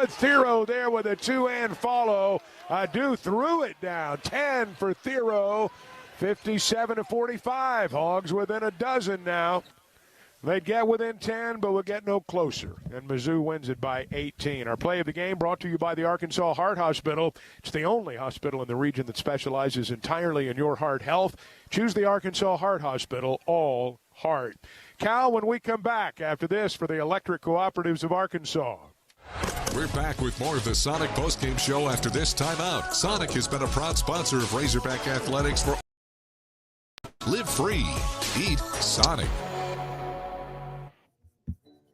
Thero there with a two-hand follow. Adu threw it down. 10 for Thero. 57-45. Hogs within a dozen now. They get within 10, but will get no closer. And MIZZOU wins it by 18. Our play of the game brought to you by the Arkansas Heart Hospital. It's the only hospital in the region that specializes entirely in your heart health. Choose the Arkansas Heart Hospital, all heart. Cal, when we come back after this for the Electric Cooperatives of Arkansas. We're back with more of the Sonic Postgame Show after this timeout. Sonic has been a proud sponsor of Razorback Athletics for Live Free. Eat Sonic.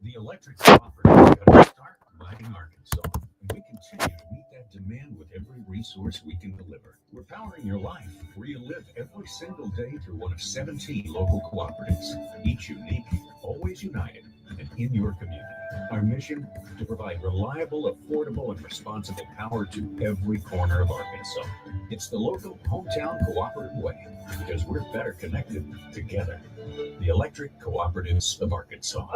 The electric cooperative got to start providing Arkansas, and we continue to meet that demand with every resource we can deliver. We're powering your life, where you live every single day through one of 17 local cooperatives, each unique, always united, and in your community. Our mission, to provide reliable, affordable, and responsible power to every corner of Arkansas. It's the local hometown cooperative way, because we're better connected together. The Electric Cooperatives of Arkansas.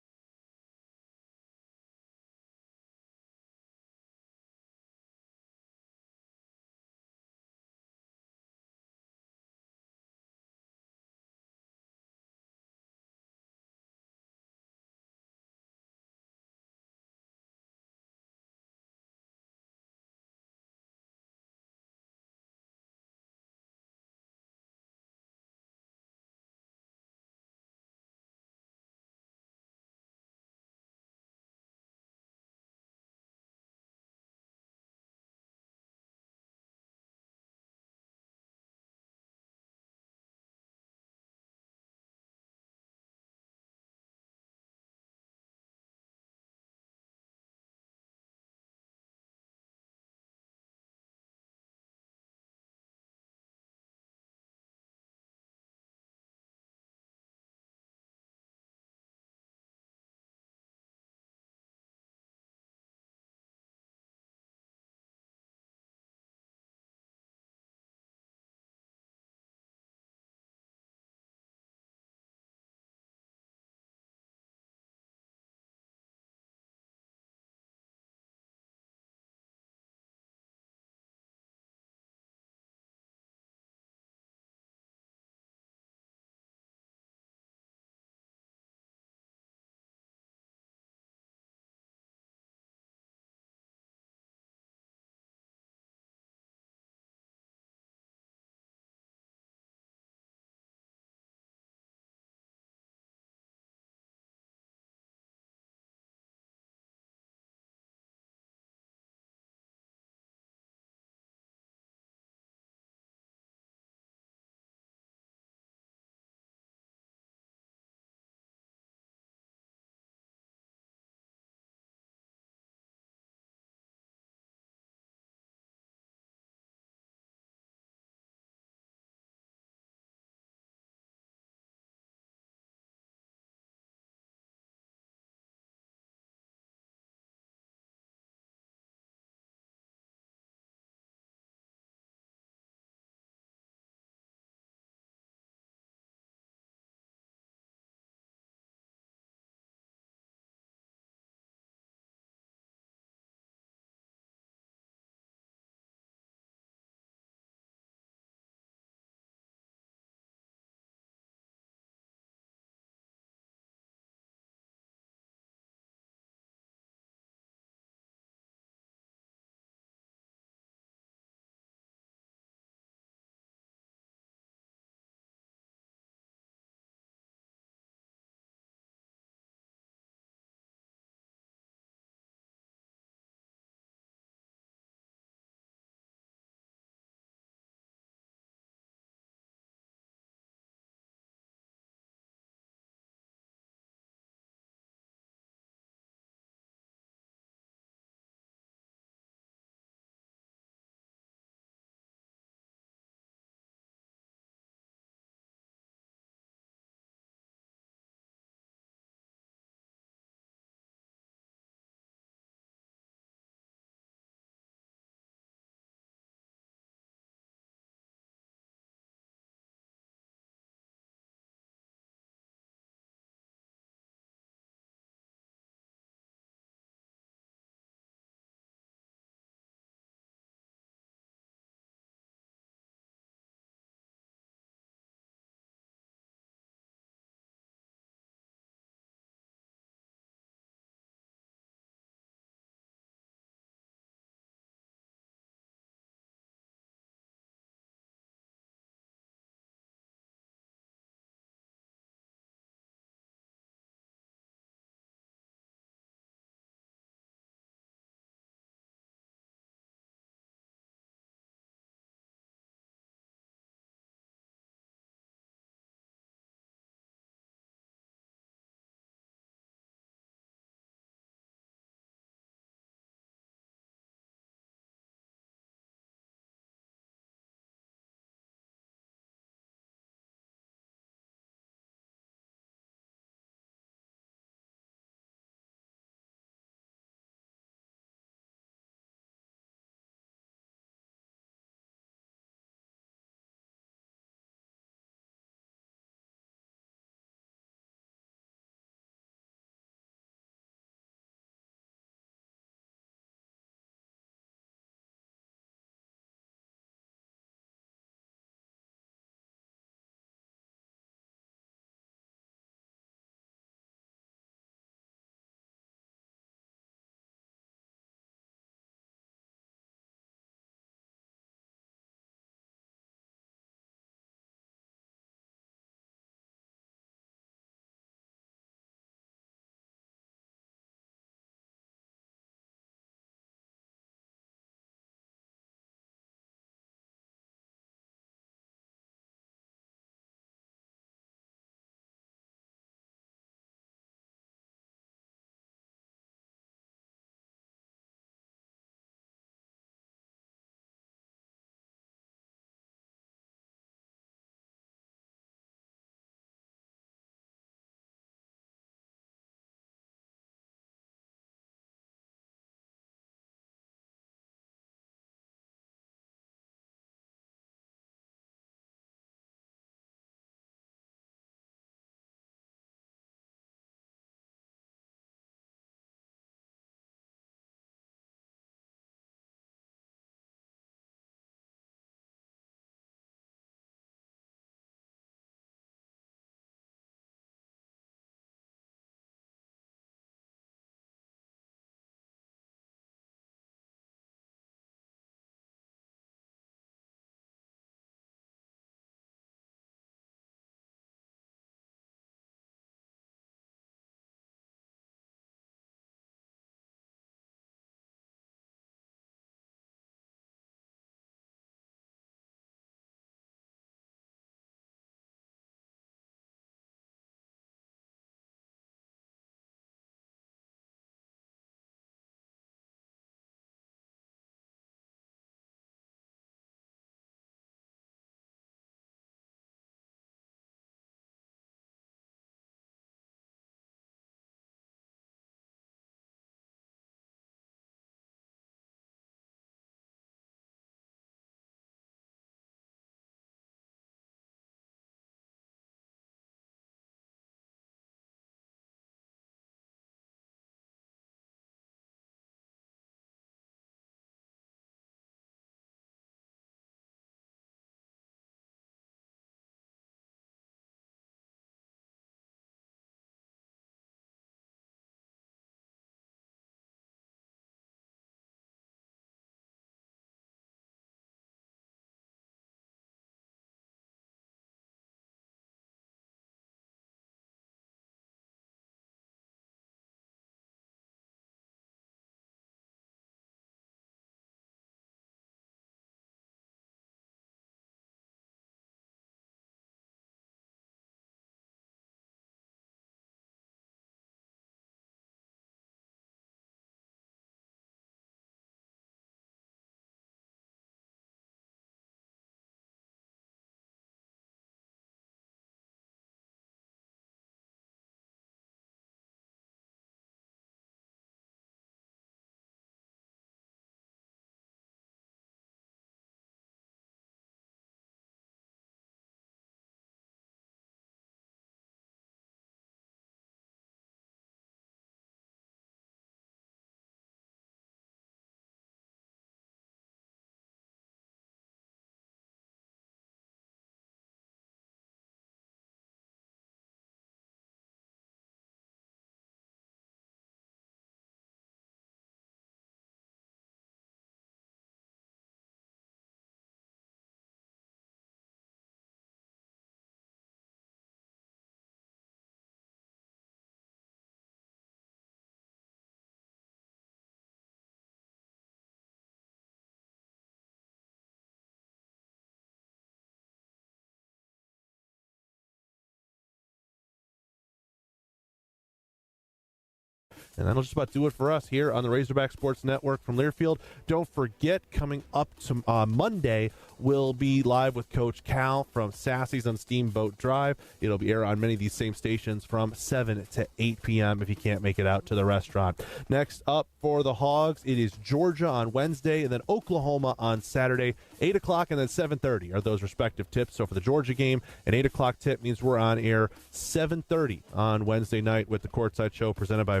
And that'll just about do it for us here on the Razorback Sports Network from Learfield. Don't forget, coming up to Monday, we'll be live with Coach Cal from Sassy's on Steamboat Drive. It'll be aired on many of these same stations from 7 to 8 p.m. if you can't make it out to the restaurant. Next up for the Hogs, it is Georgia on Wednesday and then Oklahoma on Saturday, 8 o'clock and then 7:30 are those respective tips. So for the Georgia game, an 8 o'clock tip means we're on air 7:30 on Wednesday night with the Courtside Show presented by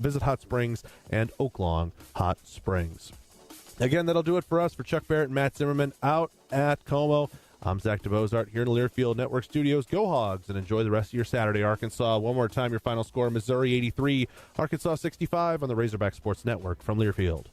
Visit Hot Springs and Oaklawn Hot Springs. Again, that'll do it for us. For Chuck Barrett and Matt Zimmerman out at Como, I'm Zach DeBozart here in the Learfield Network Studios. Go Hogs and enjoy the rest of your Saturday, Arkansas. One more time, your final score, Missouri 83, Arkansas 65 on the Razorback Sports Network from Learfield.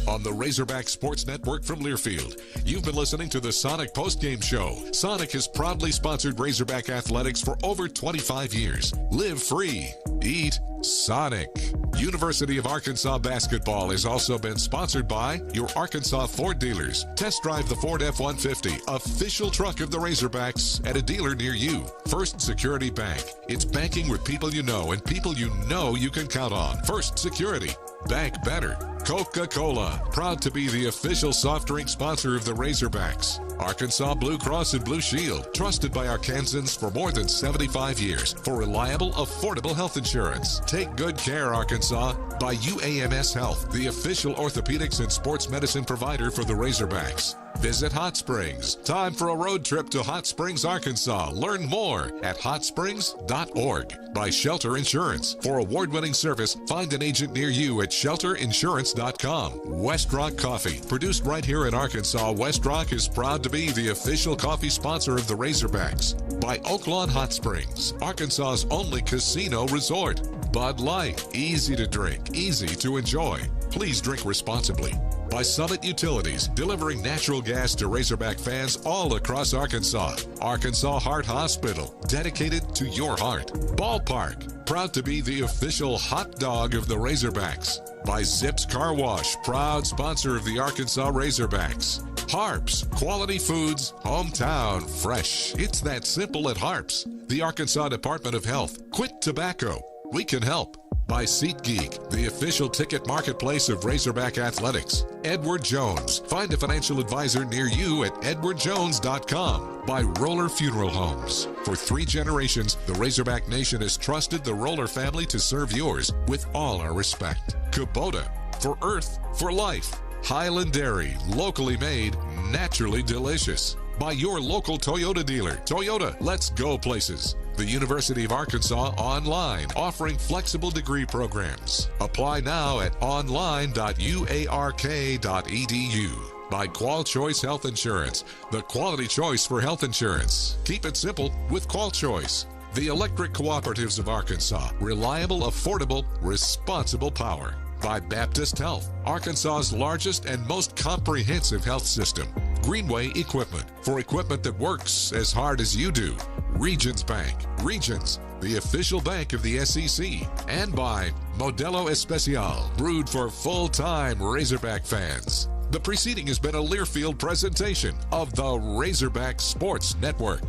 On the Razorback Sports Network from Learfield, you've been listening to the Sonic Postgame Show. Sonic has proudly sponsored Razorback athletics for over 25 years. Live free. Eat Sonic. University of Arkansas Basketball has also been sponsored by your Arkansas Ford dealers. Test drive the Ford F-150, official truck of the Razorbacks, at a dealer near you. First Security Bank. It's banking with people you know and people you know you can count on. First Security. Bank better. Coca-Cola, proud to be the official soft drink sponsor of the Razorbacks. Arkansas Blue Cross and Blue Shield, trusted by Arkansans for more than 75 years for reliable, affordable health insurance. Take good care, Arkansas, by UAMS Health, the official orthopedics and sports medicine provider for the Razorbacks. Visit Hot Springs. Time for a road trip to Hot Springs, Arkansas. Learn more at hotsprings.org. By Shelter Insurance. For award-winning service, find an agent near you at shelterinsurance.com. West Rock Coffee. Produced right here in Arkansas, West Rock is proud to be the official coffee sponsor of the Razorbacks. By Oaklawn Hot Springs, Arkansas's only casino resort. Bud Light. Easy to drink, easy to enjoy. Please drink responsibly. By Summit Utilities, delivering natural gas to Razorback fans all across Arkansas. Arkansas Heart Hospital, dedicated to your heart. Ballpark, proud to be the official hot dog of the Razorbacks. By Zips Car Wash, proud sponsor of the Arkansas Razorbacks. Harps, quality foods, hometown fresh. It's that simple at Harps. The Arkansas Department of Health. Quit tobacco. We can help. By SeatGeek, the official ticket marketplace of Razorback Athletics. Edward Jones. Find a financial advisor near you at edwardjones.com. By Roller Funeral Homes. For 3 generations, the Razorback Nation has trusted the Roller family to serve yours with all our respect. Kubota. For Earth, for Life. Highland Dairy. Locally made, naturally delicious. By your local Toyota dealer. Toyota, let's go places. The University of Arkansas Online, offering flexible degree programs. Apply now at online.uark.edu. By Qual Choice Health Insurance, the quality choice for health insurance. Keep it simple with Qual Choice. The Electric Cooperatives of Arkansas, reliable, affordable, responsible power. By Baptist Health, Arkansas's largest and most comprehensive health system. Greenway Equipment, for equipment that works as hard as you do. Regions Bank. Regions, the official bank of the SEC. And by Modelo Especial, brewed for full-time Razorback fans. The preceding has been a Learfield presentation of the Razorback Sports Network.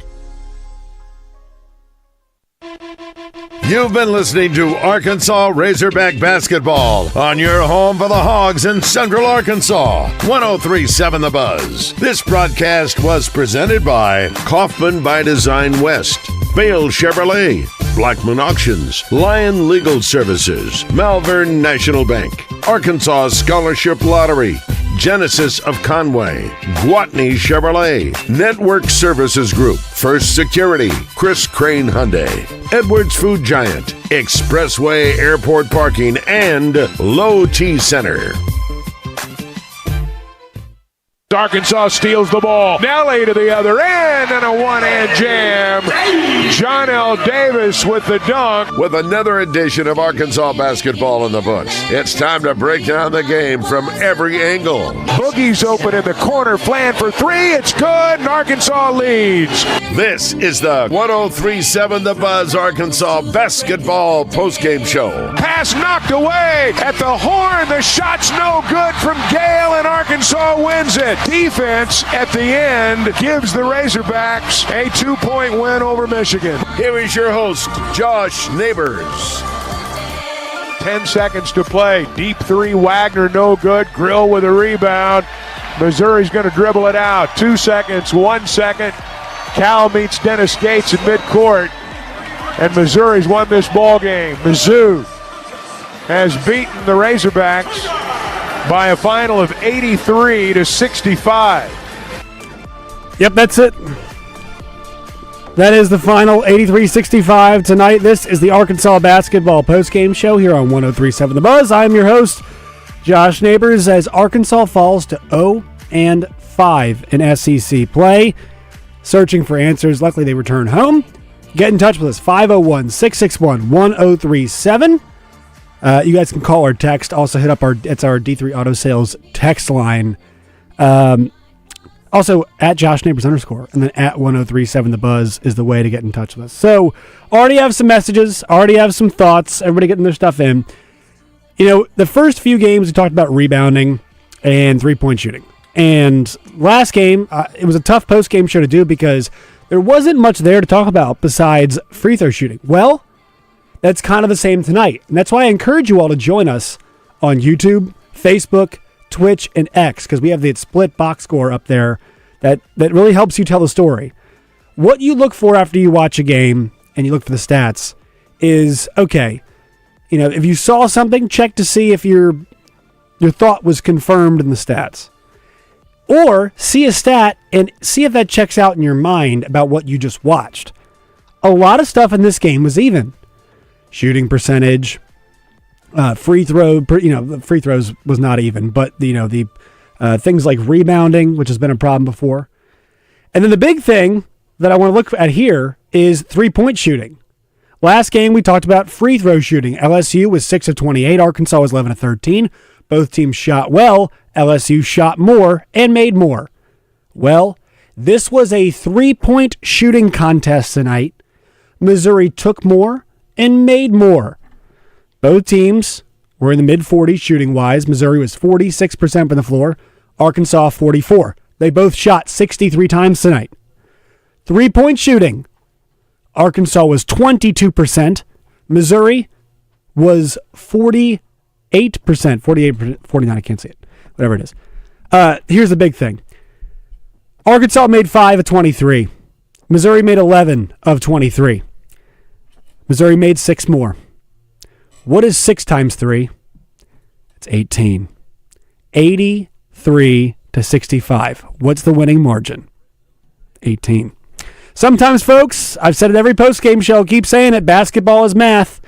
You've been listening to Arkansas Razorback Basketball on your home for the Hogs in Central Arkansas. 103.7 The Buzz. This broadcast was presented by Kaufman by Design West, Bale Chevrolet, Blackman Auctions, Lion Legal Services, Malvern National Bank, Arkansas Scholarship Lottery, Genesis of Conway, Gwatney Chevrolet, Network Services Group, First Security, Chris Crane Hyundai, Edwards Food Giant, Expressway Airport Parking, and Low T Center. Arkansas steals the ball. Nelly to the other end and a one-hand jam. John L. Davis with the dunk. With another edition of Arkansas basketball in the books, it's time to break down the game from every angle. Boogie's open in the corner. Flan for 3. It's good, and Arkansas leads. This is the 103.7 The Buzz Arkansas basketball postgame show. Pass knocked away at the horn. The shot's no good from Gale, and Arkansas wins it. Defense at the end gives the Razorbacks a 2-point win over Michigan. Here is your host, Josh Neighbors. 10 seconds to play. Deep three, Wagner, no good. Grill with a rebound. Missouri's going to dribble it out. 2 seconds, 1 second. Cal meets Dennis Gates in midcourt. And Missouri's won this ball game. MIZZOU has beaten the Razorbacks by a final of 83-65. Yep, that's it. That is the final, 83-65 tonight. This is the Arkansas Basketball Postgame Show here on 103.7 The Buzz. I am your host, Josh Neighbors, as Arkansas falls to 0-5 in SEC play. Searching for answers. Luckily, they return home. Get in touch with us, 501-661-1037. You guys can call or text. Also hit up our D3 Auto Sales text line. Also, at Josh Neighbors _ and then at 1037 The Buzz is the way to get in touch with us. So, already have some messages, already have some thoughts, everybody getting their stuff in. You know, the first few games we talked about rebounding and three-point shooting. And last game, it was a tough post-game show to do because there wasn't much there to talk about besides free throw shooting. Well, that's kind of the same tonight. And that's why I encourage you all to join us on YouTube, Facebook, Twitch, and X, because we have the split box score up there that really helps you tell the story. What you look for after you watch a game and you look for the stats is, okay, you know, if you saw something, check to see if your thought was confirmed in the stats. Or see a stat and see if that checks out in your mind about what you just watched. A lot of stuff in this game was even. Shooting percentage, free throws was not even, but the things like rebounding, which has been a problem before. And then the big thing that I want to look at here is three-point shooting. Last game we talked about free throw shooting. LSU was 6 of 28, Arkansas was 11 of 13. Both teams shot well. LSU shot more and made more. Well, this was a three-point shooting contest tonight. Missouri took more and made more. Both teams were in the mid-40s shooting-wise. Missouri was 46% from the floor. Arkansas, 44%. They both shot 63 times tonight. Three-point shooting. Arkansas was 22%. Missouri was 48%. 49, I can't see it. Whatever it is. Here's the big thing. Arkansas made 5 of 23. Missouri made 11 of 23. Missouri made 6 more. What is 6 times 3? It's 18. 83-65. What's the winning margin? 18. Sometimes, folks, I've said it every post-game show, keep saying it, basketball is math.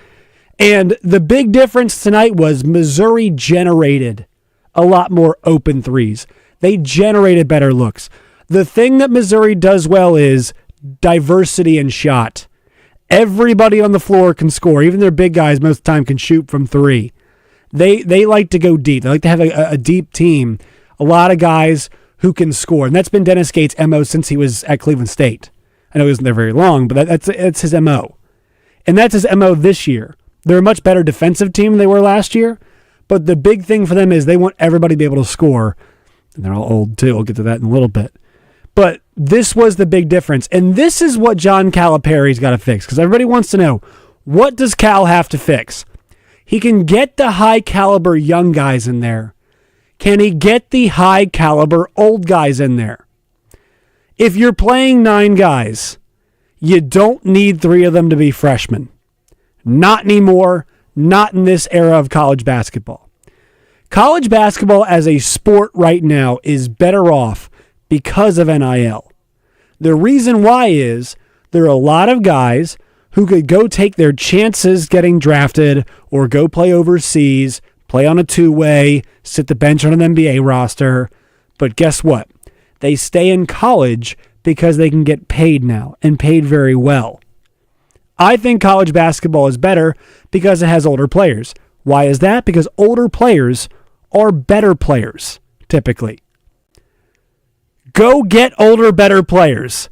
And the big difference tonight was Missouri generated a lot more open threes. They generated better looks. The thing that Missouri does well is diversity in shot. Everybody on the floor can score. Even their big guys most of the time can shoot from three. They like to go deep. They like to have a deep team. A lot of guys who can score. And that's been Dennis Gates' MO since he was at Cleveland State. I know he wasn't there very long, but that's his MO. And that's his MO this year. They're a much better defensive team than they were last year. But the big thing for them is they want everybody to be able to score. And they're all old, too. We'll get to that in a little bit. But this was the big difference. And this is what John Calipari's got to fix. Because everybody wants to know, what does Cal have to fix? He can get the high-caliber young guys in there. Can he get the high-caliber old guys in there? If you're playing 9 guys, you don't need 3 of them to be freshmen. Not anymore. Not in this era of college basketball. College basketball as a sport right now is better off because of NIL. The reason why is there are a lot of guys who could go take their chances getting drafted or go play overseas, play on a two-way, sit the bench on an NBA roster. But guess what? They stay in college because they can get paid now and paid very well. I think college basketball is better because it has older players. Why is that? Because older players are better players, typically. Go get older, better players.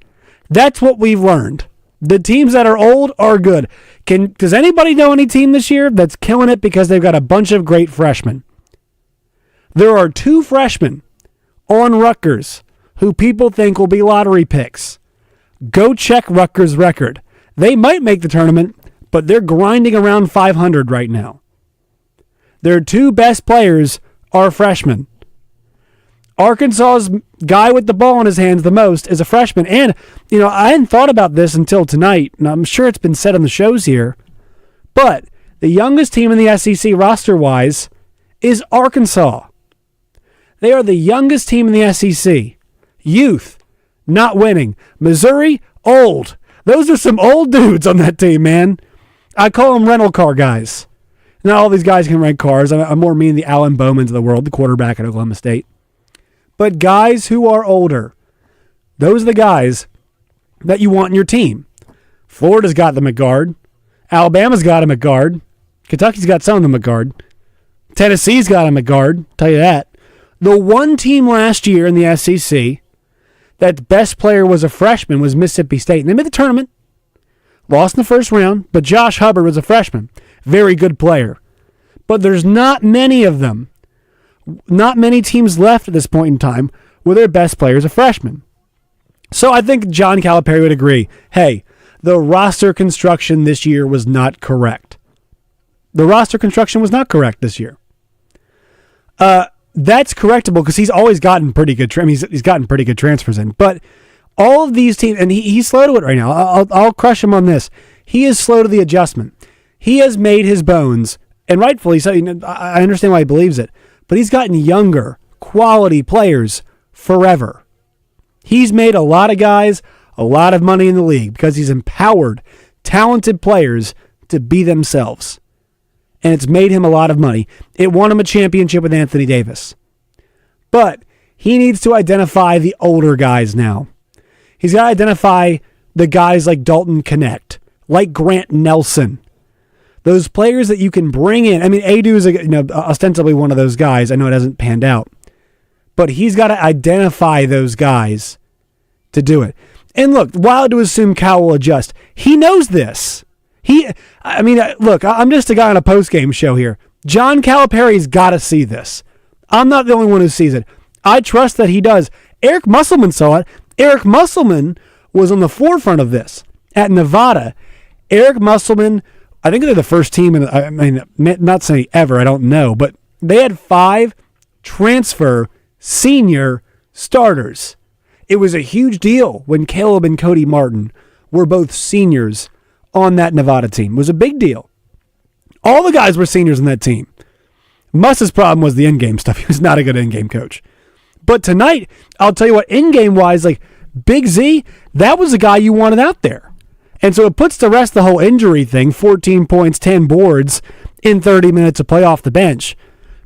That's what we've learned. The teams that are old are good. Does anybody know any team this year that's killing it because they've got a bunch of great freshmen? There are 2 freshmen on Rutgers who people think will be lottery picks. Go check Rutgers' record. They might make the tournament, but they're grinding around 500 right now. Their two best players are freshmen. Arkansas's guy with the ball in his hands the most is a freshman. And, I hadn't thought about this until tonight, and I'm sure it's been said on the shows here, but the youngest team in the SEC roster-wise is Arkansas. They are the youngest team in the SEC. Youth, not winning. Missouri, old. Those are some old dudes on that team, man. I call them rental car guys. Not all these guys can rent cars. I'm more mean the Alan Bowmans of the world, the quarterback at Oklahoma State. But guys who are older, those are the guys that you want in your team. Florida's got them at guard. Alabama's got them at guard. Kentucky's got some of them at guard. Tennessee's got them at guard, tell you that. The one team last year in the SEC that best player was a freshman was Mississippi State. And they made the tournament. Lost in the first round, but Josh Hubbard was a freshman. Very good player. But there's not many of them. Not many teams left at this point in time where their best player is a freshman. So I think John Calipari would agree, hey, the roster construction this year was not correct. The roster construction was not correct this year. That's correctable because he's always gotten pretty good. He's gotten pretty good transfers in. But all of these teams, and he's slow to it right now. I'll crush him on this. He is slow to the adjustment. He has made his bones, and rightfully so. I understand why he believes it. But he's gotten younger, quality players forever. He's made a lot of guys a lot of money in the league because he's empowered talented players to be themselves. And it's made him a lot of money. It won him a championship with Anthony Davis. But he needs to identify the older guys now. He's got to identify the guys like Dalton Connect, like Grant Nelson. Those players that you can bring in. Adu is ostensibly one of those guys. I know it hasn't panned out. But he's got to identify those guys to do it. And look, wild to assume Cal will adjust. He knows this. Look, I'm just a guy on a postgame show here. John Calipari's got to see this. I'm not the only one who sees it. I trust that he does. Eric Musselman saw it. Eric Musselman was on the forefront of this at Nevada. Eric Musselman, I think they're the first team, not saying ever, I don't know, but they had 5 transfer senior starters. It was a huge deal when Caleb and Cody Martin were both seniors on that Nevada team. It was a big deal. All the guys were seniors on that team. Muss's problem was the in-game stuff. He was not a good in-game coach. But tonight, I'll tell you what, in-game wise, like Big Z, that was the guy you wanted out there. And so it puts to rest the whole injury thing, 14 points, 10 boards in 30 minutes of play off the bench.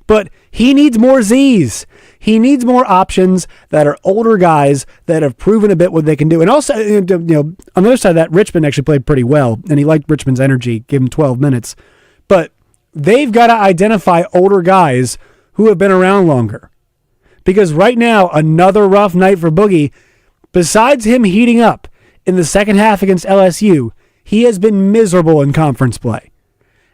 But he needs more Zs. He needs more options that are older guys that have proven a bit what they can do. And also, on the other side of that, Richmond actually played pretty well, and he liked Richmond's energy, gave him 12 minutes. But they've got to identify older guys who have been around longer. Because right now, another rough night for Boogie. Besides him heating up in the second half against LSU, he has been miserable in conference play.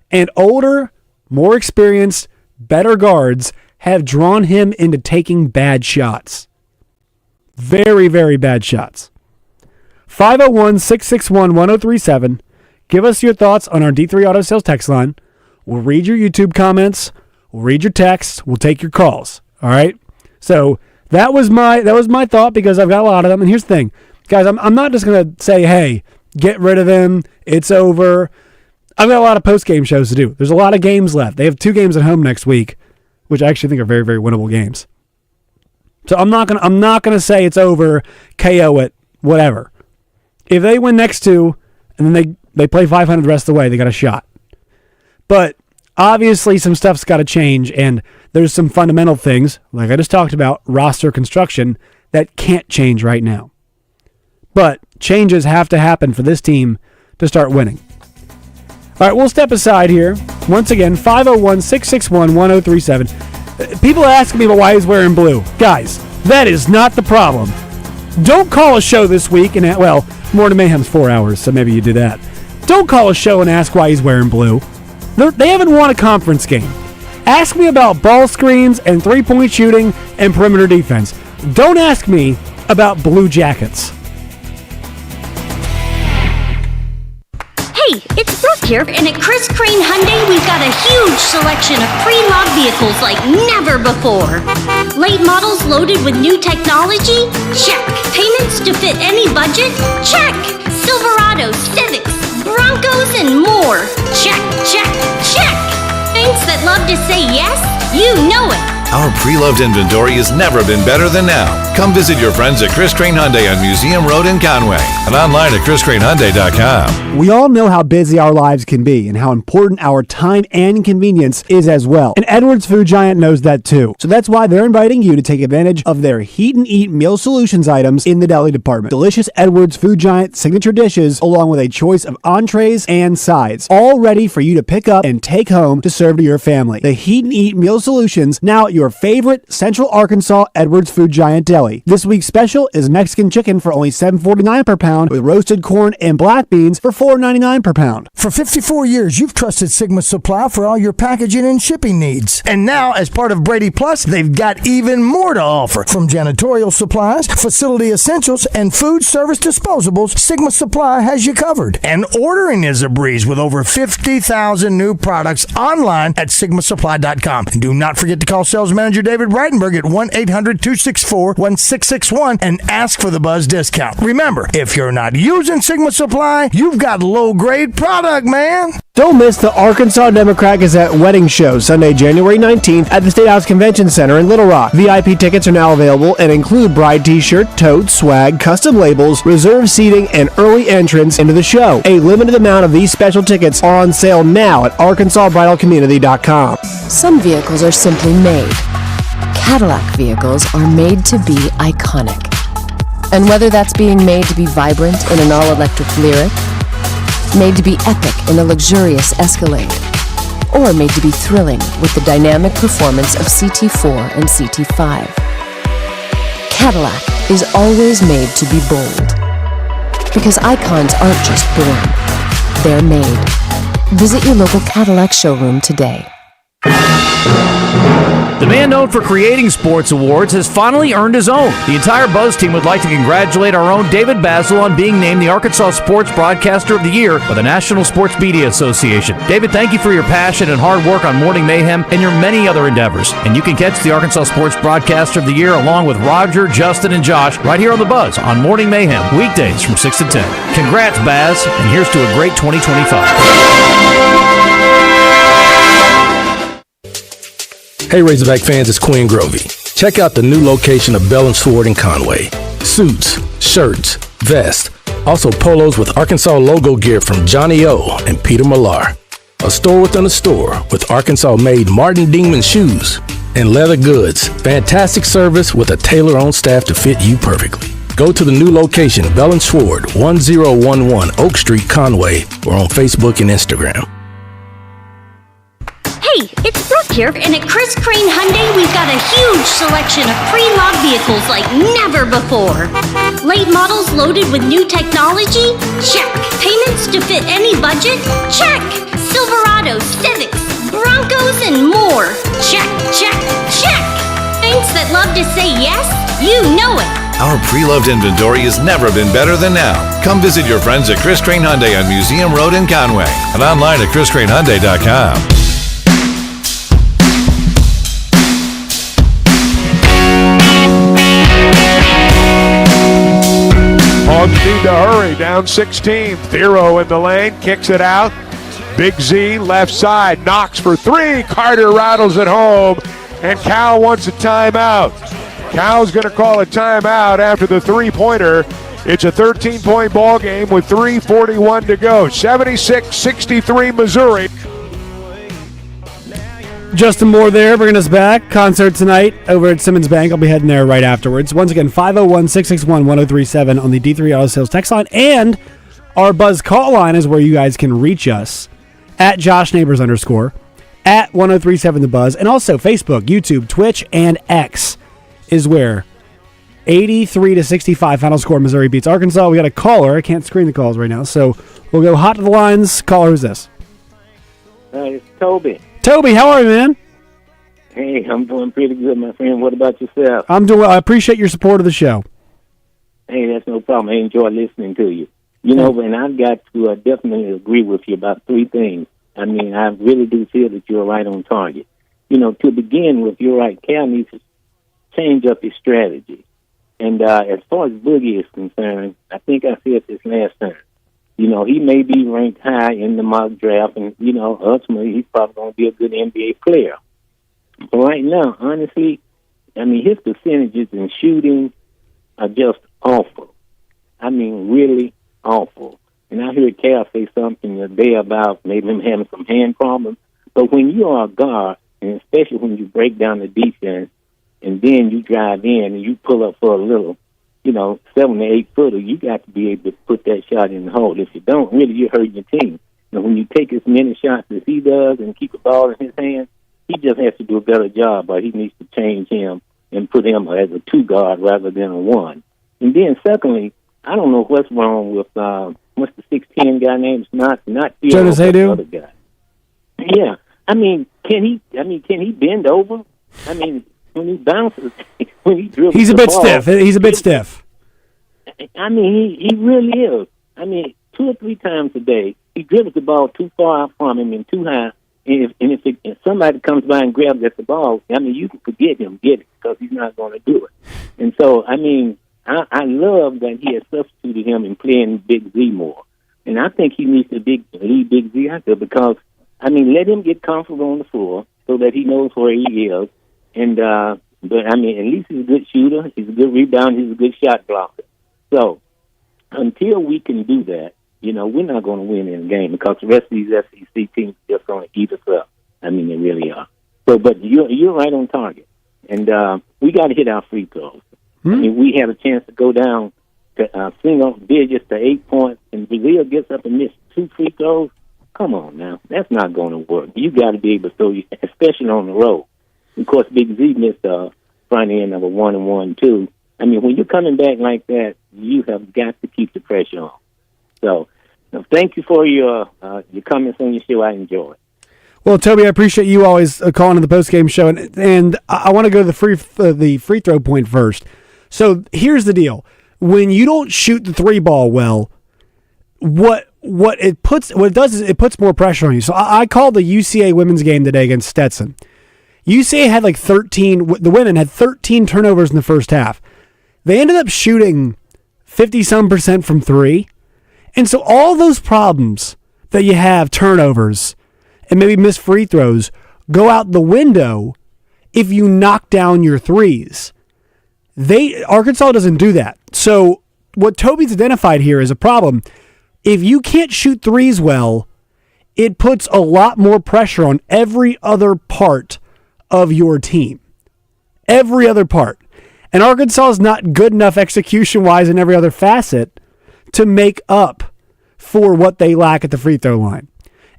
And older, more experienced, better guards have drawn him into taking bad shots. Very, very bad shots. 501-661-1037. Give us your thoughts on our D3 Auto Sales text line. We'll read your YouTube comments. We'll read your texts. We'll take your calls. All right? So that was my thought because I've got a lot of them. And here's the thing. Guys, I'm not just going to say, hey, get rid of him. It's over. I've got a lot of post-game shows to do. There's a lot of games left. They have 2 games at home next week, which I actually think are very, very winnable games. So I'm not gonna say it's over, KO it, whatever. If they win next 2 and then they play 500 the rest of the way, they got a shot. But obviously some stuff's got to change, and there's some fundamental things, like I just talked about, roster construction, that can't change right now. But changes have to happen for this team to start winning. All right, we'll step aside here. Once again, 501-661-1037. People ask me about why he's wearing blue. Guys, that is not the problem. Don't call a show this week and, well, More to Mayhem's 4 hours, so maybe you do that. Don't call a show and ask why he's wearing blue. They haven't won a conference game. Ask me about ball screens and three-point shooting and perimeter defense. Don't ask me about Blue Jackets. Hey, it's Brooke here, and at Chris Crane Hyundai, we've got a huge selection of pre-loved vehicles like never before. Late models loaded with new technology? Check. Payments to fit any budget? Check. Silverados, Civics, Broncos, and more. Check, check, check. Banks that love to say yes? You know it. Our pre-loved inventory has never been better than now. Come visit your friends at Chris Crane Hyundai on Museum Road in Conway and online at chriscranehyundai.com. We all know how busy our lives can be and how important our time and convenience is as well. And Edwards Food Giant knows that too. So that's why they're inviting you to take advantage of their Heat and Eat meal solutions items in the deli department. Delicious Edwards Food Giant signature dishes along with a choice of entrees and sides, all ready for you to pick up and take home to serve to your family. The Heat and Eat meal solutions now at your favorite Central Arkansas Edwards Food Giant deli. This week's special is Mexican chicken for only $7.49 per pound with roasted corn and black beans for $4.99 per pound. For 54 years, you've trusted Sigma Supply for all your packaging and shipping needs. And now, as part of Brady Plus, they've got even more to offer. From janitorial supplies, facility essentials, and food service disposables, Sigma Supply has you covered. And ordering is a breeze with over 50,000 new products online at sigmasupply.com. And do not forget to call sales manager David Breitenberg at 1-800-264-1661 and ask for the Buzz discount. Remember, if you're not using Sigma Supply, you've got low-grade product, man. Don't miss the Arkansas Democrat Gazette Wedding Show Sunday, January 19th at the State House Convention Center in Little Rock. VIP tickets are now available and include bride t-shirt, tote, swag, custom labels, reserved seating, and early entrance into the show. A limited amount of these special tickets are on sale now at arkansasbridalcommunity.com. Some vehicles are simply made. Cadillac vehicles are made to be iconic. And whether that's being made to be vibrant in an all-electric Lyriq, made to be epic in a luxurious Escalade, or made to be thrilling with the dynamic performance of CT4 and CT5. Cadillac is always made to be bold. Because icons aren't just born, they're made. Visit your local Cadillac showroom today. The man known for creating sports awards has finally earned his own. The entire Buzz team would like to congratulate our own David Basil on being named the Arkansas Sports Broadcaster of the Year by the National Sports Media Association. David, thank you for your passion and hard work on Morning Mayhem and your many other endeavors. And you can catch the Arkansas Sports Broadcaster of the Year along with Roger, Justin, and Josh right here on the Buzz on Morning Mayhem, weekdays from 6 to 10. Congrats, Baz, and here's to a great 2025. Hey Razorback fans, it's Quinn Grovey. Check out the new location of Bell & Sword in Conway. Suits, shirts, vests, also polos with Arkansas logo gear from Johnny O and Peter Millar. A store within a store with Arkansas-made Martin Dingman shoes and leather goods. Fantastic service with a tailor-on staff to fit you perfectly. Go to the new location, Bell & Sword, 1011 Oak Street, Conway, or on Facebook and Instagram. Hey, it's Brooke here, and at Chris Crane Hyundai, we've got a huge selection of pre-loved vehicles like never before. Late models loaded with new technology? Check. Payments to fit any budget? Check. Silverados, Civics, Broncos, and more. Check, check, check. Banks that love to say yes? You know it. Our pre-loved inventory has never been better than now. Come visit your friends at Chris Crane Hyundai on Museum Road in Conway and online at chriscranehyundai.com. Hogs need to hurry, down 16. Thero in the lane, kicks it out. Big Z, left side, knocks for three. Carter rattles it home, and Cal wants a timeout. Cal's going to call a timeout after the three-pointer. It's a 13-point ball game with 3:41 to go. 76-63 Missouri. Justin Moore there, bringing us back. Concert tonight over at Simmons Bank. I'll be heading there right afterwards. Once again, 501-661-1037 on the D3 Auto Sales text line. And our Buzz call line is where you guys can reach us at @JoshNeighbors_, at 1037 The Buzz, and also Facebook, YouTube, Twitch, and X is where 83-65 final score. Missouri beats Arkansas. We got a caller. I can't screen the calls right now, so we'll go hot to the lines. Caller, who's this? It's Toby. Toby, how are you, man? Hey, I'm doing pretty good, my friend. What about yourself? I'm doing well. I appreciate your support of the show. Hey, that's no problem. I enjoy listening to you. You know, and I've got to definitely agree with you about three things. I mean, I really do feel that you're right on target. You know, to begin with, you're right. Cal needs to change up his strategy. And as far as Boogie is concerned, I think I said this last time. You know, he may be ranked high in the mock draft, and, you know, ultimately he's probably going to be a good NBA player. But right now, honestly, I mean, his percentages in shooting are just awful. I mean, really awful. And I heard Cal say something today about maybe him having some hand problems. But when you are a guard, and especially when you break down the defense, and then you drive in and you pull up for a little, you know, 7 to 8 footer, you got to be able to put that shot in the hole. If you don't, really, you're hurting your team. And when you take as many shots as he does and keep the ball in his hands, he just has to do a better job, but he needs to change him and put him as a 2 guard rather than a 1. And then secondly, I don't know what's wrong with what's the 6'10" guy named? Not Jonas the other guy. Yeah, I mean, can he bend over? I mean, when he bounces, when he dribbles, he's a bit stiff. He's a bit stiff. I mean, he really is. I mean, 2 or 3 times a day, he dribbles the ball too far out from him and too high. And if somebody comes by and grabs at the ball, I mean, you can forget him, get it, because he's not going to do it. And so, I mean, I love that he has substituted him in playing Big Z more. And I think he needs to lead Big Z out there because, I mean, let him get comfortable on the floor so that he knows where he is. And but, I mean, at least he's a good shooter. He's a good rebounder. He's a good shot blocker. So until we can do that, you know, we're not going to win in the game because the rest of these SEC teams are just going to eat us up. I mean, they really are. So, but you're right on target. And we got to hit our free throws. I mean, we had a chance to go down to single digits to 8 points, and Brazil gets up and misses 2 free throws. Come on now. That's not going to work. You got to be able to throw, especially on the road. Of course, Big Z missed the front end of a 1-and-1, too. I mean, when you're coming back like that, you have got to keep the pressure on. So, thank you for your comments on your show. I enjoy it. Well, Toby, I appreciate you always calling in the postgame show, and I want to go to the free throw point first. So here's the deal: when you don't shoot the 3 ball well, what it does is it puts more pressure on you. So I called the UCA women's game today against Stetson. UCA had like 13. The women had 13 turnovers in the first half. They ended up shooting 50-some% from 3. And so all those problems that you have, turnovers and maybe missed free throws, go out the window if you knock down your threes. Arkansas doesn't do that. So what Toby's identified here is a problem. If you can't shoot threes well, it puts a lot more pressure on every other part of your team. Every other part. And Arkansas is not good enough execution-wise in every other facet to make up for what they lack at the free throw line.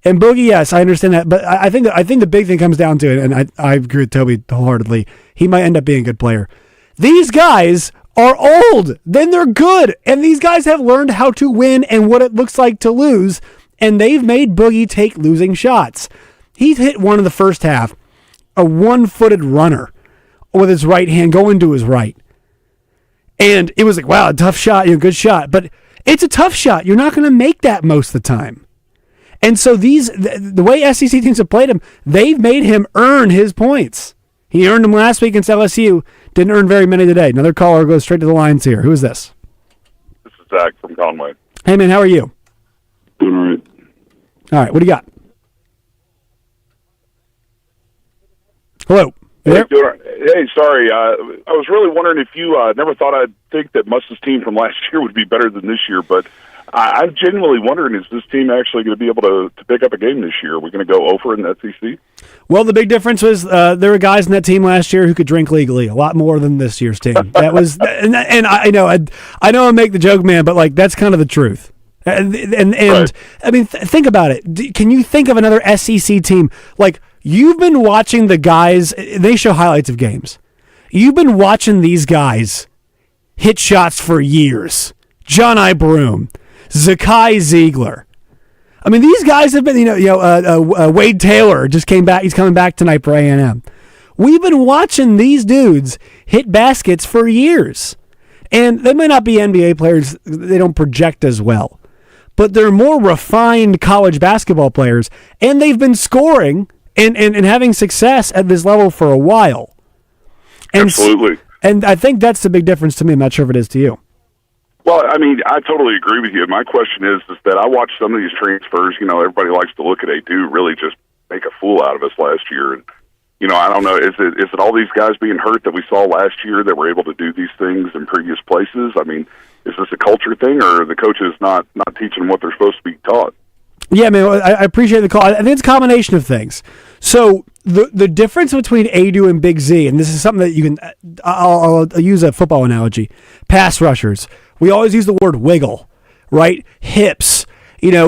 And Boogie, yes, I understand that, but I think the big thing comes down to it, and I agree with Toby wholeheartedly. He might end up being a good player. These guys are old, then they're good, and these guys have learned how to win and what it looks like to lose, and they've made Boogie take losing shots. He hit one in the first half, a 1-footed runner with his right hand going to his right. And it was like, wow, a tough shot, good shot. But it's a tough shot. You're not going to make that most of the time. And so the way SEC teams have played him, they've made him earn his points. He earned them last week against LSU. Didn't earn very many today. Another caller goes straight to the lines here. Who is this? This is Zach from Conway. Hey, man, how are you? Doing all right. All right, what do you got? Hello. Hey, sorry. I was really wondering if you never thought I'd think that Muss's team from last year would be better than this year, but I'm genuinely wondering, is this team actually going to be able to pick up a game this year? Are we going to go over in the SEC? Well, the big difference was there were guys in that team last year who could drink legally, a lot more than this year's team. That was, and I know I make the joke, man, but like that's kind of the truth. And right. I mean, think about it. Can you think of another SEC team? Like, you've been watching the guys, they show highlights of games. You've been watching these guys hit shots for years. John Broome, Zakai Ziegler. I mean, these guys have been, Wade Taylor just came back. He's coming back tonight for A&M. We've been watching these dudes hit baskets for years. And they might not be NBA players. They don't project as well. but they're more refined college basketball players, and they've been scoring and having success at this level for a while. And, absolutely. And I think that's the big difference to me. I'm not sure if it is to you. Well, I mean, I totally agree with you. My question is that I watched some of these transfers. You know, everybody likes to look at Adu really just make a fool out of us last year. And, you know, I don't know, is it all these guys being hurt that we saw last year that were able to do these things in previous places? I mean, is this a culture thing, or are the coaches not teaching them what they're supposed to be taught? Yeah, man, I appreciate the call. I think it's a combination of things. So the difference between Adu and Big Z, and this is something that you can, I'll use a football analogy, pass rushers. We always use the word wiggle, right? Hips,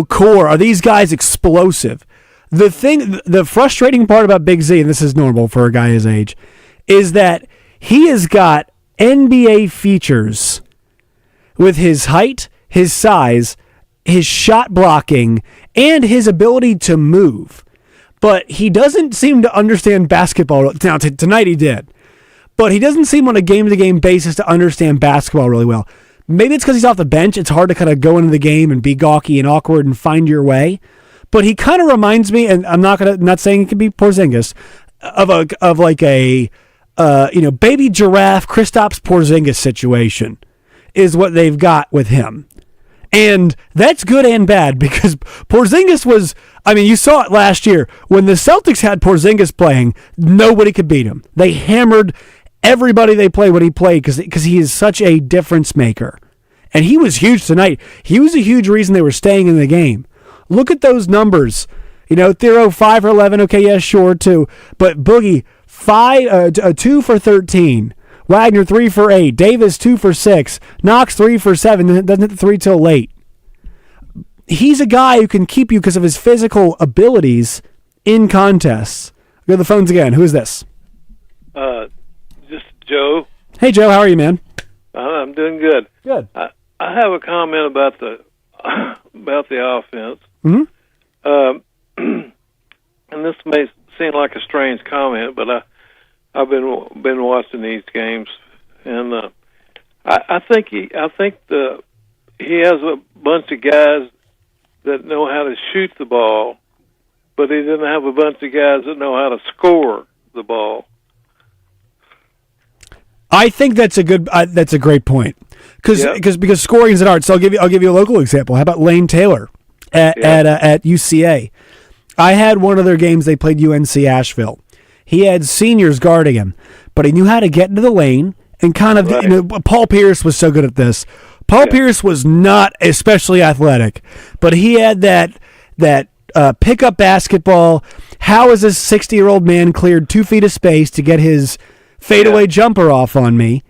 core. Are these guys explosive? The frustrating part about Big Z, and this is normal for a guy his age, is that he has got NBA features with his height, his size, his shot blocking, and his ability to move. But he doesn't seem to understand basketball. Now, tonight he did. But he doesn't seem on a game-to-game basis to understand basketball really well. Maybe it's because he's off the bench. It's hard to kind of go into the game and be gawky and awkward and find your way. But he kind of reminds me, and I'm not saying it could be Porzingis, of a baby giraffe Kristaps Porzingis situation is what they've got with him. And that's good and bad because Porzingis was, you saw it last year. When the Celtics had Porzingis playing, nobody could beat him. They hammered everybody they played when he played because he is such a difference maker. And he was huge tonight. He was a huge reason they were staying in the game. Look at those numbers. Thero 5 for 11. Okay, yeah, sure, 2. But Boogie 2 for 13. Wagner 3 for 8. Davis 2 for 6. Knox 3 for 7. Doesn't hit the 3 till late. He's a guy who can keep you because of his physical abilities in contests. Go to the phones again. Who is this? Just Joe. Hey, Joe. How are you, man? I'm doing good. Good. I have a comment about the offense. Mm-hmm. And this may seem like a strange comment, but I've been watching these games, and I think he has a bunch of guys that know how to shoot the ball, but he didn't have a bunch of guys that know how to score the ball. I think that's a great point because scoring is an art. So I'll give you a local example. How about Lane Taylor at UCA? I had one of their games. They played UNC Asheville. He had seniors guarding him, but he knew how to get into the lane and kind of. Right. Paul Pierce was so good at this. Paul Pierce was not especially athletic, but he had that pickup basketball. How is this 60-year-old man cleared 2 feet of space to get his fadeaway jumper off on me?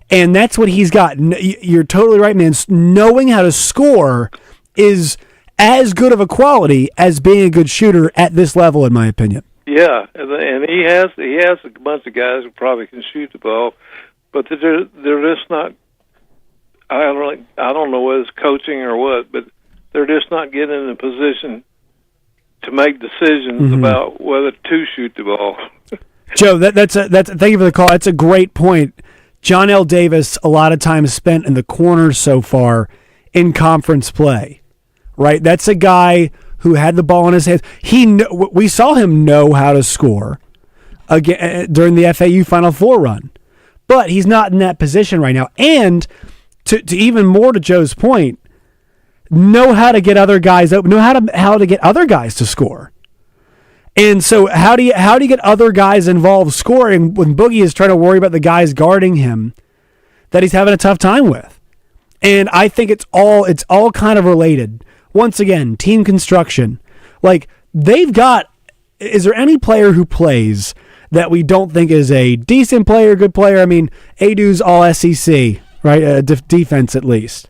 And that's what he's got. You're totally right, man. Knowing how to score is as good of a quality as being a good shooter at this level, in my opinion. Yeah, and he has a bunch of guys who probably can shoot the ball, but they're just not. I don't know whether it's coaching or what, but they're just not getting in a position to make decisions about whether to shoot the ball. Joe, that's thank you for the call. That's a great point. John L. Davis, a lot of time spent in the corners so far in conference play, right? That's a guy who had the ball in his hands. We saw him know how to score again during the FAU Final Four run, but he's not in that position right now. And to even more to Joe's point, know how to get other guys open, know how to get other guys to score. And so how do you get other guys involved scoring when Boogie is trying to worry about the guys guarding him that he's having a tough time with? And I think it's all kind of related. Once again, team construction. Like is there any player who plays that we don't think is a decent player, good player? I mean, Adu's all SEC, right? Defense at least.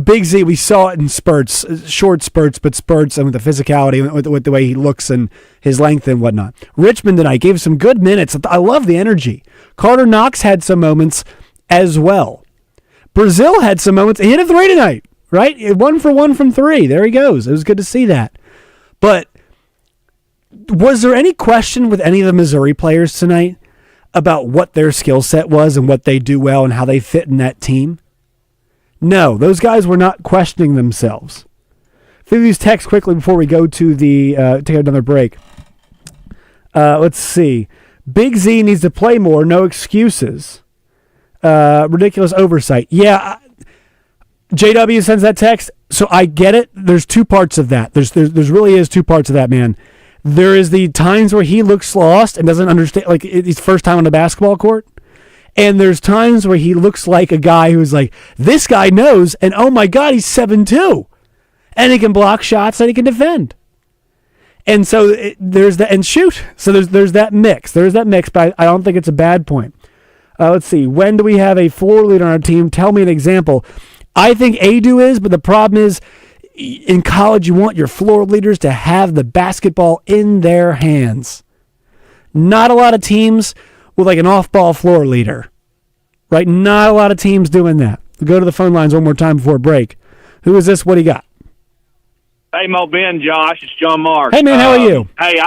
Big Z, we saw it in spurts, short spurts, but spurts, and with the physicality, with the way he looks and his length and whatnot. Richmond tonight gave some good minutes. I love the energy. Carter Knox had some moments as well. Brazil had some moments. He hit a 3 tonight, right? 1 for 1 from 3. There he goes. It was good to see that. But was there any question with any of the Missouri players tonight about what their skill set was and what they do well and how they fit in that team? No, those guys were not questioning themselves. through these texts quickly before we go to the take another break. Let's see. Big Z needs to play more. No excuses. Ridiculous oversight. Yeah, JW sends that text, so I get it. There's two parts of that. There's really is two parts of that, man. There is the times where he looks lost and doesn't understand, like his first time on the basketball court. And there's times where he looks like a guy who's like, this guy knows, and oh my God, he's 7'2". And he can block shots and he can defend. And so there's that, and shoot. So there's that mix. There's that mix, but I don't think it's a bad point. Let's see. When do we have a floor leader on our team? Tell me an example. I think Adu is, but the problem is in college you want your floor leaders to have the basketball in their hands. Not a lot of teams with like an off-ball floor leader, right? Not a lot of teams doing that. We'll go to the phone lines one more time before break. Who is this? What do you got? Hey, Mo, Ben, Josh, it's John Mark. Hey, man, how are you? Hey,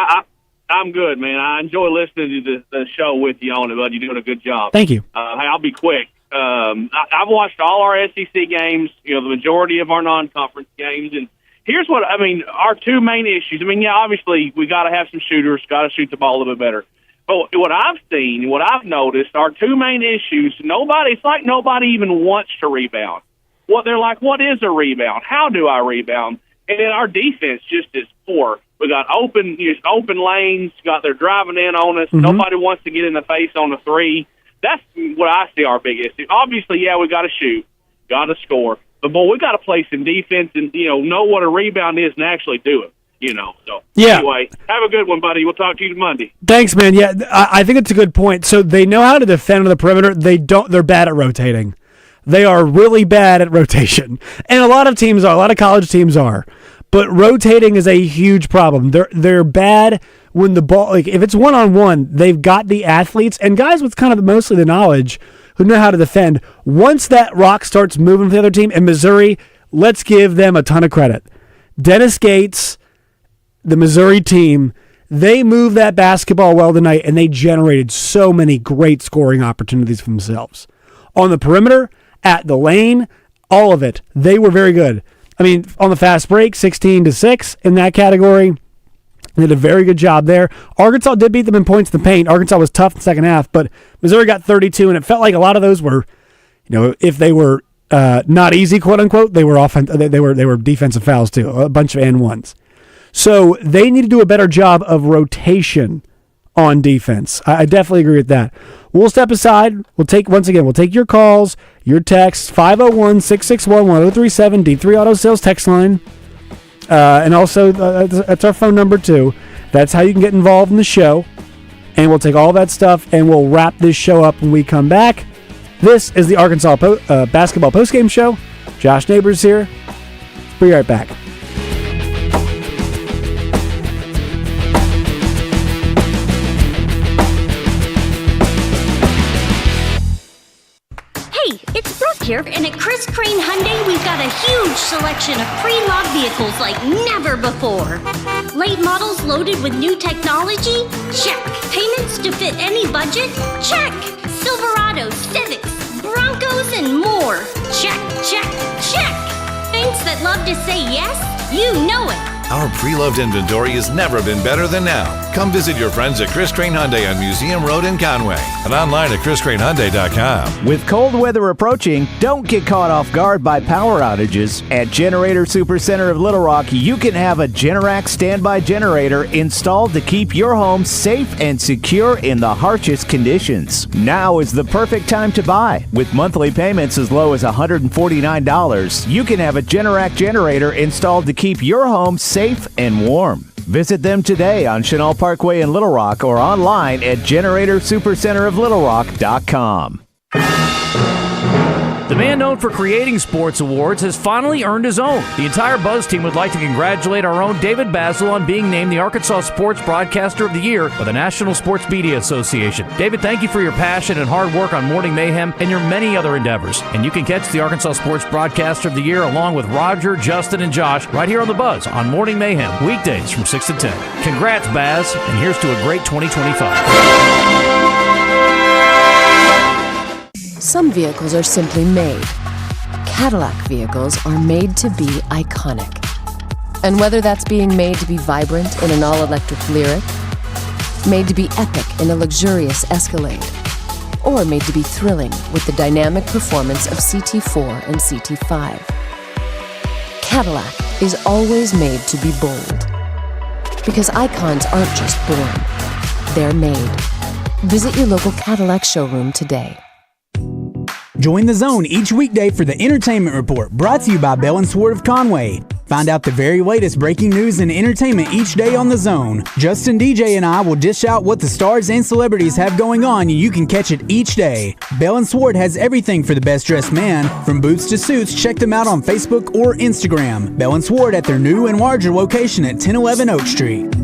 I'm good, man. I enjoy listening to the show with you on it, bud. You're doing a good job. Thank you. Hey, I'll be quick. I've watched all our SEC games, the majority of our non-conference games, and here's what, our two main issues. Obviously, we got to have some shooters, got to shoot the ball a little bit better. But what I've seen, what I've noticed, our two main issues, it's like nobody even wants to rebound. They're like, what is a rebound? How do I rebound? And then our defense just is poor. We got open lanes, they're driving in on us. Mm-hmm. Nobody wants to get in the face on the three. That's what I see our biggest. Obviously, yeah, we got to shoot, got to score. But, boy, we got to play some defense and, know what a rebound is and actually do it, So, yeah. Anyway, have a good one, buddy. We'll talk to you Monday. Thanks, man. Yeah, I think it's a good point. So they know how to defend on the perimeter. They're bad at rotating. They are really bad at rotation. And a lot of teams are. A lot of college teams are. But rotating is a huge problem. They're bad when the ball, like if it's one-on-one, they've got the athletes and guys with kind of mostly the knowledge who know how to defend. Once that rock starts moving for the other team, and Missouri, let's give them a ton of credit. Dennis Gates, the Missouri team, they moved that basketball well tonight, and they generated so many great scoring opportunities for themselves. On the perimeter, at the lane, all of it, they were very good. On the fast break, 16-6 in that category. They did a very good job there. Arkansas did beat them in points in the paint. Arkansas was tough in the second half, but Missouri got 32, and it felt like a lot of those were, if they were not easy, quote unquote, they were they were defensive fouls too, a bunch of and-ones. So they need to do a better job of rotation on defense. I definitely agree with that. We'll step aside. We'll take your calls, your texts, 501-661-1037, D3 Auto Sales text line. And also, that's our phone number, too. That's how you can get involved in the show. And we'll take all that stuff, and we'll wrap this show up when we come back. This is the Arkansas Basketball Postgame Show. Josh Neighbors here. Be right back. It's Brooke here, and at Chris Crane Hyundai, we've got a huge selection of pre-loved vehicles like never before. Late models loaded with new technology? Check. Payments to fit any budget? Check. Silverados, Civics, Broncos, and more. Check, check, check. Banks that love to say yes? You know it. Our pre-loved inventory has never been better than now. Come visit your friends at Chris Crane Hyundai on Museum Road in Conway and online at chriscranehyundai.com. With cold weather approaching, don't get caught off guard by power outages. At Generator Supercenter of Little Rock, you can have a Generac standby generator installed to keep your home safe and secure in the harshest conditions. Now is the perfect time to buy. With monthly payments as low as $149, you can have a Generac generator installed to keep your home safe and warm. Visit them today on Chenal Parkway in Little Rock or online at GeneratorSuperCenterofLittleRock.com. The man known for creating sports awards has finally earned his own. The entire Buzz team would like to congratulate our own David Basil on being named the Arkansas Sports Broadcaster of the Year by the National Sports Media Association. David, thank you for your passion and hard work on Morning Mayhem and your many other endeavors. And you can catch the Arkansas Sports Broadcaster of the Year along with Roger, Justin, and Josh right here on the Buzz on Morning Mayhem, weekdays from 6 to 10. Congrats, Baz, and here's to a great 2025. Some vehicles are simply made. Cadillac vehicles are made to be iconic. And whether that's being made to be vibrant in an all-electric lyric, made to be epic in a luxurious Escalade, or made to be thrilling with the dynamic performance of CT4 and CT5, Cadillac is always made to be bold. Because icons aren't just born, they're made. Visit your local Cadillac showroom today. Join the Zone each weekday for the Entertainment Report, brought to you by Bell & Sword of Conway. Find out the very latest breaking news and entertainment each day on the Zone. Justin, DJ, and I will dish out what the stars and celebrities have going on, and you can catch it each day. Bell & Sword has everything for the best dressed man, from boots to suits. Check them out on Facebook or Instagram. Bell & Sword at their new and larger location at 1011 Oak Street.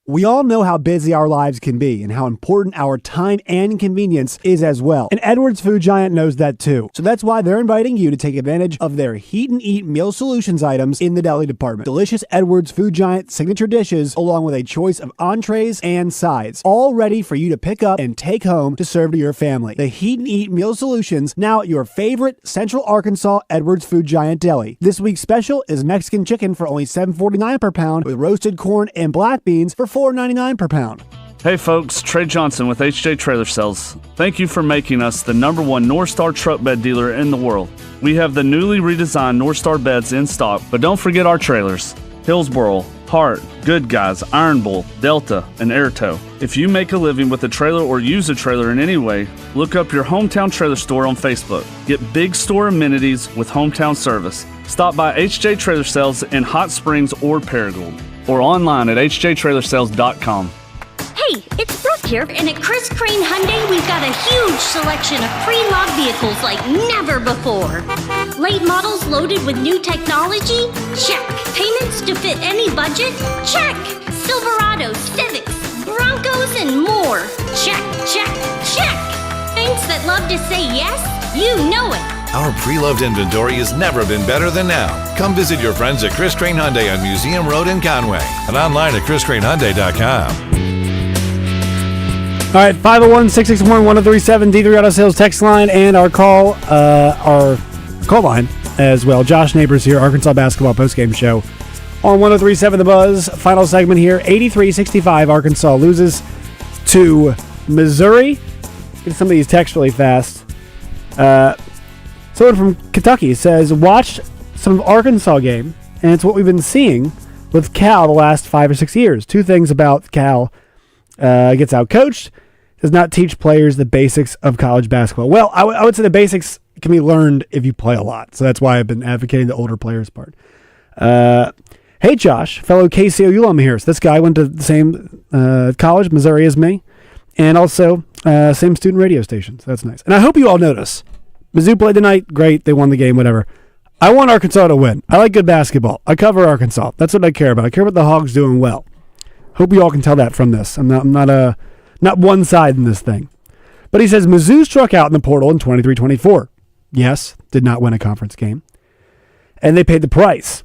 We all know how busy our lives can be and how important our time and convenience is as well. And Edwards Food Giant knows that too. So that's why they're inviting you to take advantage of their Heat and Eat meal solutions items in the deli department. Delicious Edwards Food Giant signature dishes along with a choice of entrees and sides, all ready for you to pick up and take home to serve to your family. The Heat and Eat meal solutions, now at your favorite Central Arkansas Edwards Food Giant deli. This week's special is Mexican chicken for only $7.49 per pound with roasted corn and black beans for $4.99 per pound. Hey folks, Trey Johnson with HJ Trailer Sales. Thank you for making us the #1 North Star truck bed dealer in the world. We have the newly redesigned North Star beds in stock, but don't forget our trailers. Hillsboro, Hart, Good Guys, Iron Bull, Delta, and Airtow. If you make a living with a trailer or use a trailer in any way, look up your hometown trailer store on Facebook. Get big store amenities with hometown service. Stop by HJ Trailer Sales in Hot Springs or Paragould, or online at hjtrailersales.com. Hey, it's Brooke here, and at Chris Crane Hyundai, we've got a huge selection of pre-log vehicles like never before. Late models loaded with new technology? Check. Payments to fit any budget? Check. Silverados, Civics, Broncos, and more? Check, check, check. Banks that love to say yes? You know it. Our pre-loved inventory has never been better than now. Come visit your friends at Chris Crane Hyundai on Museum Road in Conway and online at chriscranehyundai.com. All right, 501-661-1037, D3 Auto Sales text line, and our call line as well. Josh Neighbors here, Arkansas Basketball Postgame Show on 103.7 The Buzz. Final segment here, 83-65, Arkansas loses to Missouri. Get some of these texts really fast. Someone from Kentucky says, watch some of Arkansas game, and it's what we've been seeing with Cal the last 5 or 6 years. Two things about Cal. Gets outcoached, does not teach players the basics of college basketball. Well, I would say the basics can be learned if you play a lot. So that's why I've been advocating the older players part. Hey, Josh, fellow KCOU alum here. So this guy went to the same college, Missouri, as me, and also same student radio station. So that's nice. And I hope you all notice. Mizzou played tonight. Great. They won the game, whatever. I want Arkansas to win. I like good basketball. I cover Arkansas. That's what I care about. I care about the Hogs doing well. Hope you all can tell that from this. I'm not one side in this thing. But he says Mizzou struck out in the portal in 23-24. Yes, did not win a conference game. And they paid the price.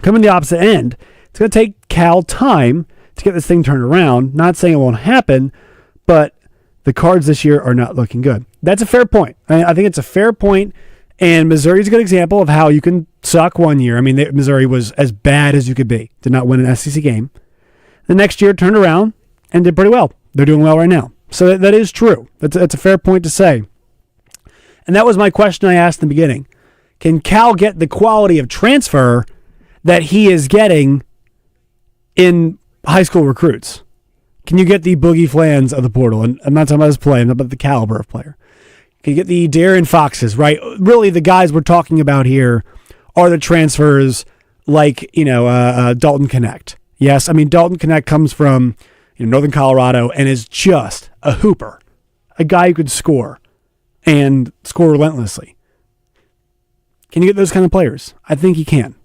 Coming to the opposite end, it's going to take Cal time to get this thing turned around. Not saying it won't happen, but the cards this year are not looking good. That's a fair point. I think it's a fair point, and Missouri's a good example of how you can suck one year. I mean, Missouri was as bad as you could be. Did not win an SEC game. The next year turned around and did pretty well. They're doing well right now. So that is true. That's a fair point to say. And that was my question I asked in the beginning. Can Cal get the quality of transfer that he is getting in high school recruits? Can you get the Boogie Flans of the portal? And I'm not talking about his play, I'm talking about the caliber of player. Can you get the Darren Foxes, right? Really, the guys we're talking about here are the transfers like, Dalton Connect. Yes, I mean, Dalton Connect comes from Northern Colorado and is just a hooper, a guy who could score and score relentlessly. Can you get those kind of players? I think you can.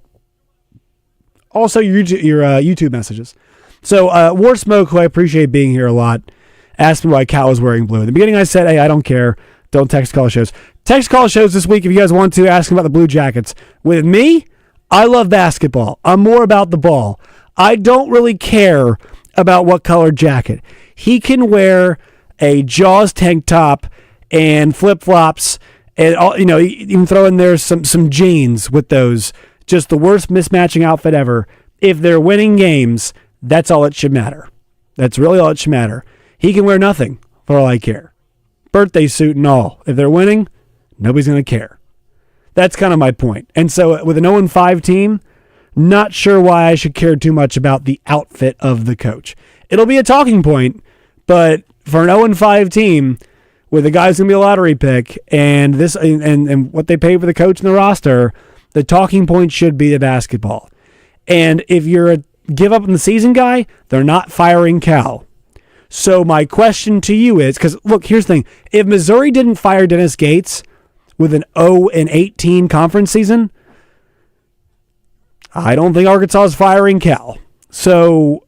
Also, your YouTube messages. So, War Smoke, who I appreciate being here a lot, asked me why Cal was wearing blue. In the beginning, I said, hey, I don't care. Don't text call shows. Text call shows this week if you guys want to. Ask about the Blue Jackets. With me, I love basketball. I'm more about the ball. I don't really care about what color jacket. He can wear a Jaws tank top and flip-flops And even throw in there some jeans with those, just the worst mismatching outfit ever. If they're winning games, that's all it should matter. That's really all it should matter. He can wear nothing for all I care. Birthday suit and all. If they're winning, nobody's going to care. That's kind of my point. And so with an 0-5 team, not sure why I should care too much about the outfit of the coach. It'll be a talking point, but for an 0-5 team, with the guy's going to be a lottery pick and this and what they pay for the coach and the roster, the talking point should be the basketball. And if you're a give up on the season guy, they're not firing Cal. So my question to you is, because look, here's the thing. If Missouri didn't fire Dennis Gates with an 0-18 conference season, I don't think Arkansas is firing Cal. So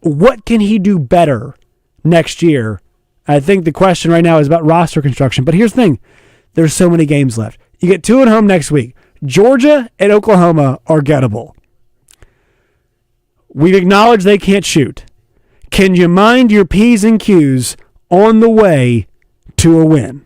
what can he do better next year? I think the question right now is about roster construction. But here's the thing. There's so many games left. You get 2 at home next week. Georgia and Oklahoma are gettable. We've acknowledged they can't shoot. Can you mind your P's and Q's on the way to a win?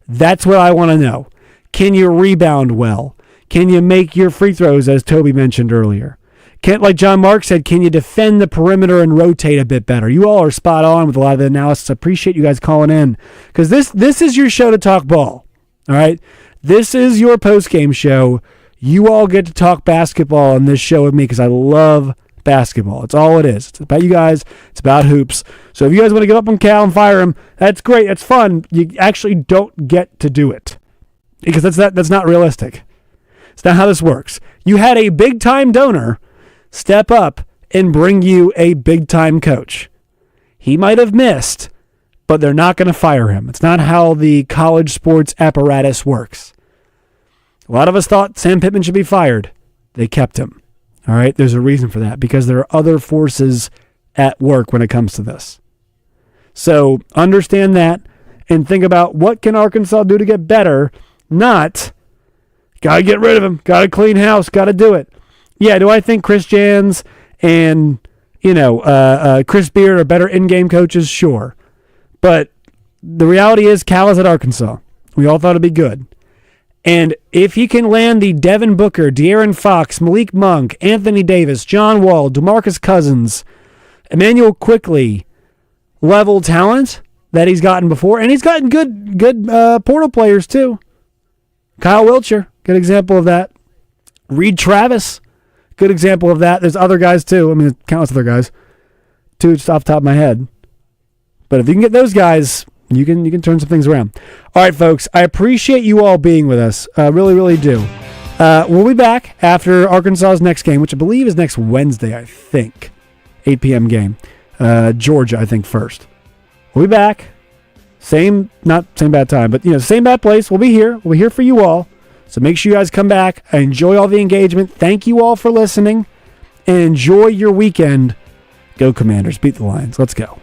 That's what I want to know. Can you rebound well? Can you make your free throws, as Toby mentioned earlier? Like John Mark said, can you defend the perimeter and rotate a bit better? You all are spot on with a lot of the analysis. I appreciate you guys calling in, because this is your show to talk ball. All right? This is your post-game show. You all get to talk basketball on this show with me because I love basketball. It's all it is. It's about you guys. It's about hoops. So if you guys want to give up on Cal and fire him, that's great. That's fun. You actually don't get to do it because that's not realistic. It's not how this works. You had a big-time donor step up and bring you a big-time coach. He might have missed, but they're not going to fire him. It's not how the college sports apparatus works. A lot of us thought Sam Pittman should be fired. They kept him. All right? There's a reason for that, because there are other forces at work when it comes to this. So understand that and think about what can Arkansas do to get better, not got to get rid of him, got to clean house, got to do it. Yeah, do I think Chris Jans and, Chris Beard are better in-game coaches? Sure. But the reality is Cal is at Arkansas. We all thought it'd be good. And if he can land the Devin Booker, De'Aaron Fox, Malik Monk, Anthony Davis, John Wall, DeMarcus Cousins, Emmanuel Quickley level talent that he's gotten before, and he's gotten good portal players too. Kyle Wiltshire, good example of that. Reed Travis, good example of that. There's other guys too. I mean, countless other guys. 2 just off the top of my head. But if you can get those guys, you can turn some things around. All right, folks, I appreciate you all being with us. I really, really do. We'll be back after Arkansas's next game, which I believe is next Wednesday, I think. 8 p.m. game. Georgia, I think, first. We'll be back. Not same bad time, but same bad place. We'll be here. We'll be here for you all. So make sure you guys come back. I enjoy all the engagement. Thank you all for listening. And enjoy your weekend. Go Commanders. Beat the Lions. Let's go.